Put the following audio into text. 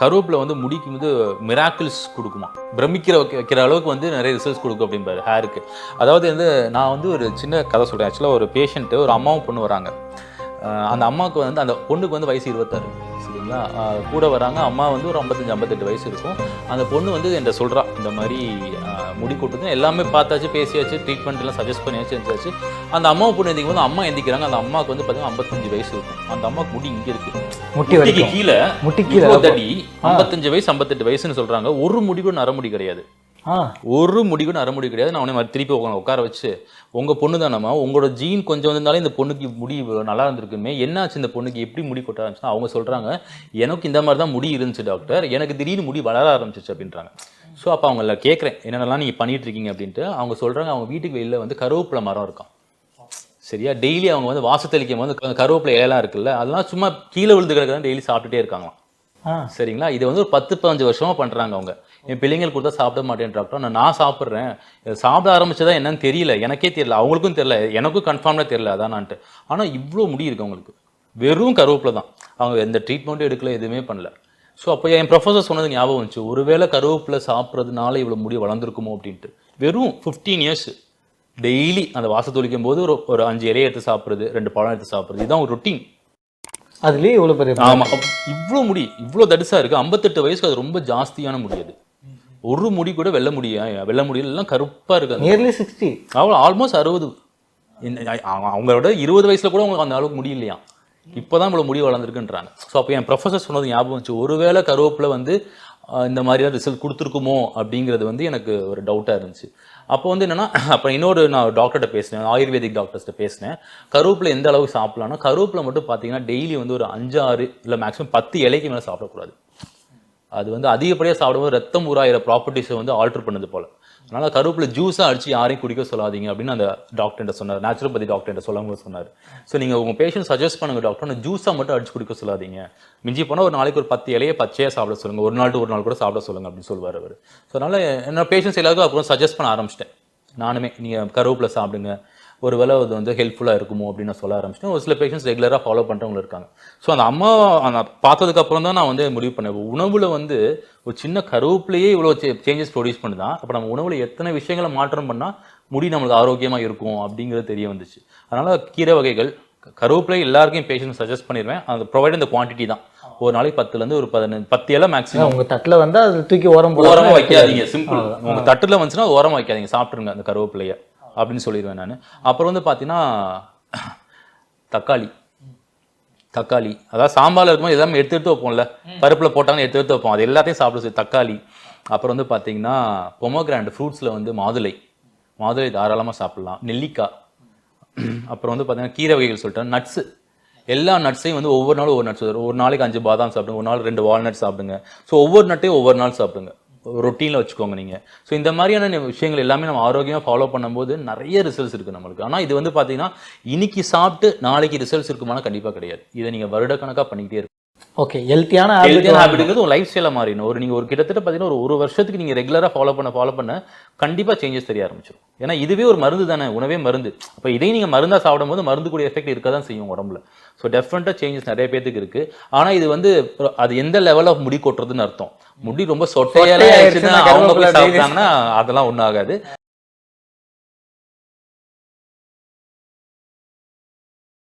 கருவேப்பிலை வந்து முடிக்கு வந்து மிராக்கிள்ஸ் கொடுக்குமா, வைக்கிற அளவுக்கு வந்து நிறைய ரிசல்ட்ஸ் கொடுக்கும் அப்படிம்பாரு ஹேருக்கு. அதாவது வந்து நான் வந்து ஒரு சின்ன கதை சொல்கிறேன். ஆக்சுவலாக ஒரு பேஷண்ட்டு, ஒரு அம்மாவும் பொண்ணு வராங்க. அந்த அம்மாவுக்கு வந்து அந்த பொண்ணுக்கு வந்து வயசு 26 சரிங்களா. கூட வராங்க. அம்மா வந்து ஒரு 55-58 வயசு இருக்கும். அந்த பொண்ணு வந்து என்கிட்ட சொல்கிறா, இந்த மாதிரி முடி கொட்டுது, எல்லாமே பார்த்தாச்சு, பேசியாச்சு, ட்ரீட்மெண்ட் எல்லாம் சஜஸ்ட் பண்ணியாச்சு, செஞ்சாச்சு. அந்த அம்மாவை பொண்ணு எந்திக்கும் போது அம்மா எந்திக்கிறாங்க. அந்த அம்மாவுக்கு வந்து பார்த்தீங்கன்னா 55 வயசு இருக்கும். அந்த அம்மாவுக்கு முடி இங்கே இருக்குது, முட்டிக்கு கீழே, தடி 55 வயசு 58 வயசுன்னு சொல்கிறாங்க. ஒரு முடி கூட நரமுடி கிடையாது, ஒரு முடி கூட நரமுடி கிடையாது. நான் உடனே திருப்பி உட்கார வச்சு, உங்கள் பொண்ணு தானம்மா, உங்களோட ஜீன் கொஞ்சம் வந்திருந்தாலே இந்த பொண்ணுக்கு முடி நல்லா இருந்திருக்குமே, என்னாச்சு இந்த பொண்ணுக்கு எப்படி முடி கொட்ட ஆரம்பிச்சுன்னா, அவங்க சொல்கிறாங்க, எனக்கு இந்த மாதிரி தான் முடி இருந்துச்சு டாக்டர், எனக்கு திடீர்னு முடி வளர ஆரம்பிச்சிச்சு அப்படின்றாங்க. ஸோ அப்போ அவங்கள கேட்குறேன், என்னென்னலாம் நீங்கள் பண்ணிட்டு இருக்கீங்க அப்படின்ட்டு. அவங்க சொல்கிறாங்க, அவங்க வீட்டுக்கு வெளியில் வந்து கருவேப்பிலை மரம் இருக்கான் சரியா. டெய்லி அவங்க வந்து வாசத்தளிக்கும் போது கருவேப்பிலை இலையெல்லாம் இருக்குல்ல, அதெல்லாம் சும்மா கீழே விழுந்து கிடக்குதான் டெய்லி சாப்பிட்டுட்டே இருக்காங்களாம் சரிங்களா. இது வந்து ஒரு 10-15 வருஷமாக பண்ணுறாங்க அவங்க. என் பிள்ளைங்களுக்கு கொடுத்தா சாப்பிட மாட்டேன் டாக்டர், நான் சாப்பிட்றேன், சாப்பிட ஆரம்பிச்சதா என்னன்னு தெரியல, எனக்கே தெரியல, அவங்களுக்கும் தெரியல, எனக்கும் கன்ஃபார்ம்லாம் தெரியல அதானான்ட்டு. ஆனால் இவ்வளோ முடி இருக்கு அவங்களுக்கு, வெறும் கருவேப்பிலை தான். அவங்க எந்த ட்ரீட்மெண்ட்டும் எடுக்கல, எதுவுமே பண்ணல. ஸோ அப்போ என் ப்ரொஃபஸர் சொன்னது ஞாபகம் வந்துச்சு, ஒருவேளை கருவேப்பிலை சாப்பிட்றதுனால இவ்வளோ முடி வளர்ந்துருக்குமோ அப்படின்ட்டு. வெறும் 15 இயர்ஸ் டெய்லி அந்த வாசல் தொளிக்கும் போது ஒரு 5 இலையை எடுத்து சாப்பிட்றது, 2 பழம் எடுத்து சாப்பிட்றது, இதுதான் ஒரு ரொட்டீன். அதுலேயே இவ்வளோ பெரிய, ஆமாம், இவ்வளோ முடி, இவ்வளோ தடிசாக இருக்குது. 58 வயசுக்கு அது ரொம்ப ஜாஸ்தியான முடியாது. ஒரு முடி கூட வெள்ள முடியல, எல்லாம் கருப்பாக இருக்குது. நியர்லி 60, அவ்வளோ ஆல்மோஸ்ட் 60. அவங்களோட 20 வயசுல கூட உங்களுக்கு அந்த அளவுக்கு முடியலையா, இப்போதான் இவ்வளோ முடி வளர்ந்துருக்குன்றாங்க. ஸோ அப்போ என் ப்ரொஃபஸர் சொன்னது ஞாபகம் வச்சு, ஒருவேளை கருவேப்பிலை வந்து இந்த மாதிரிலாம் ரிசல்ட் கொடுத்துருக்குமோ அப்படிங்கிறது வந்து எனக்கு ஒரு டவுட்டாக இருந்துச்சு. அப்போ வந்து என்னென்னா, அப்போ நான் டாக்டர்கிட்ட பேசினேன், ஆயுர்வேதிக் டாக்டர்ஸ்கிட்ட பேசினேன். கருவேப்பிலை எந்த அளவுக்கு சாப்பிட்லான்னா, கருவேப்பிலை மட்டும் பார்த்தீங்கன்னா டெய்லி வந்து ஒரு 5-6 இல்லை மேக்ஸிமம் 10 இலைக்கு மேலே சாப்பிடக்கூடாது. அது வந்து அதிகப்படியாக சாப்பிடும்போது ரத்தம் ஊறாயிர ப்ராப்பர்ட்டிஸை வந்து ஆல்டர் பண்ணுது போல். அதனால் கருவேப்பிலை ஜூஸாக அடிச்சு யாரையும் குடிக்க சொல்லாதீங்க அப்படின்னு அந்த டாக்டர்கிட்ட சொன்னார், நேச்சுரோபதி டாக்டர்கிட்ட சொல்லும்போது சொன்னார். ஸோ நீங்கள் உங்கள் பேஷண்ட் சஜஸ்ட் பண்ணுங்க டாக்டர், ஜூஸாக மட்டும் அடிச்சு குடிக்க சொல்லாதீங்க, மிஞ்சி போனால் ஒரு நாளைக்கு ஒரு 10 இலையை பச்சையாக சாப்பிட சொல்லுங்கள், ஒரு நாள் கூட சாப்பிட சொல்லுங்கள் அப்படின்னு சொல்லுவார் அவர். ஸோ அதனால் என்னோட பேஷண்ட்ஸ் எல்லாருக்கும் அப்புறம் சஜஸ்ட் பண்ண ஆரம்பிச்சிட்டேன் நானுமே, நீங்கள் கருவேப்பிலை சாப்பிடுங்க, ஒரு வேளை அது வந்து ஹெல்ப்ஃபுல்லாக இருக்குமோ அப்படின்னு நான் சொல்ல ஆரம்பிச்சிட்டேன். ஒரு சில பேஷண்ட்ஸ் ரெகுலராக ஃபாலோ பண்ணுறவங்க இருக்காங்க. ஸோ அந்த அம்மா நான் பார்த்ததுக்கப்புறம் தான் நான் வந்து முடிவு பண்ணேன், உணவில் வந்து ஒரு சின்ன கருவேப்பிலையே இவ்வளோ சேஞ்சஸ் ப்ரொடியூஸ் பண்ணுதான், அப்போ நம்ம உணவில் எத்தனை விஷயங்களை மாற்றம் பண்ணால் முடி நம்மளுக்கு ஆரோக்கியமாக இருக்கும் அப்படிங்கிறது தெரிய வந்துச்சு. அதனால் கீரை வகைகள், கருவேப்பிலை எல்லாருக்கும் பேஷண்ட் சஜஸ்ட் பண்ணிடுவேன். அது ப்ரொவைட் இந்த குவான்டிட்டி தான், ஒரு நாளைக்கு 10 ஒரு 10 இலை மேக்ஸிமம். உங்கள் தட்டில் வந்து அது தூக்கி ஓரமாக வைக்காதீங்க, சிம்பிள். உங்கள் தட்டில் வந்துச்சுன்னா ஓரமாக வைக்காதீங்க, சாப்பிட்ருங்க அந்த கருவேப்பிலையை அப்படின்னு சொல்லிடுவேன் நான். அப்புறம் வந்து பார்த்தீங்கன்னா தக்காளி, அதாவது சாம்பாரில் இருக்கும்போது எல்லாமே எடுத்து வைப்போம்ல, பருப்பில் போட்டாங்கன்னு எடுத்து வைப்போம், அது எல்லாத்தையும் சாப்பிட தக்காளி. அப்புறம் வந்து பார்த்தீங்கன்னா பொமோகிரானட் ஃப்ரூட்ஸில் வந்து மாதுளை தாராளமாக சாப்பிட்லாம், நெல்லிக்காய். அப்புறம் வந்து பார்த்தீங்கன்னா கீரை வகைகள் சொல்லிட்டேன், நட்ஸு, எல்லா நட்ஸையும் வந்து ஒவ்வொரு நாளும் ஒவ்வொரு நட்ஸ், ஒரு நாளைக்கு 5 பாதாம் சாப்பிடுங்க, ஒரு நாள் 2 வால்நட் சாப்பிடுங்க. ஸோ ஒவ்வொரு நட்டையும் ஒவ்வொரு நாள் சாப்பிடுங்க, ரொட்டீனில் வச்சுக்கோங்க நீங்கள். ஸோ இந்த மாதிரியான விஷயங்கள் எல்லாமே நம்ம ஆரோக்கியமாக ஃபாலோ பண்ணும்போது நிறைய ரிசல்ட்ஸ் இருக்குது நம்மளுக்கு. ஆனால் இது வந்து பார்த்தீங்கன்னா இன்னைக்கு சாப்பிட்டு நாளைக்கு ரிசல்ட்ஸ் இருக்குமானா கண்டிப்பாக கிடையாது. இதை நீங்கள் வருடக்கணக்காக பண்ணிக்கிட்டே இருக்கும். ஓகே, ஹெல்த்தியான ஹேபிட்டுங்கிறது ஒரு லைஃப் ஸ்டைலாக மாறிடும். நீங்கள் ஒரு கிட்டத்தட்ட பார்த்தீங்கன்னா ஒரு வருஷத்துக்கு நீங்கள் ரெகுலராக ஃபாலோ பண்ண கண்டிப்பாக சேஞ்சஸ் தெரிய ஆரம்பிச்சிடும். ஏன்னா இதுவே ஒரு மருந்து தானே, உணவே மருந்து. அப்போ இதையும் நீங்கள் மருந்தாக சாப்பிடும் போது மருந்து கூடிய எஃபெக்ட் இருக்க தான் செய்யும் உடம்புல. ஸோ டெஃபினட்டாக சேஞ்சஸ் நிறைய பேருக்கு இருக்குது. ஆனால் இது வந்து அது எந்த லெவல் ஆஃப் முடி கொட்டுறதுன்னு அர்த்தம். முடி ரொம்ப சொட்டையெல்லாம் அவங்க போய் சாப்பிட்டாங்கன்னா அதெல்லாம் ஒன்றும் ஆகாது.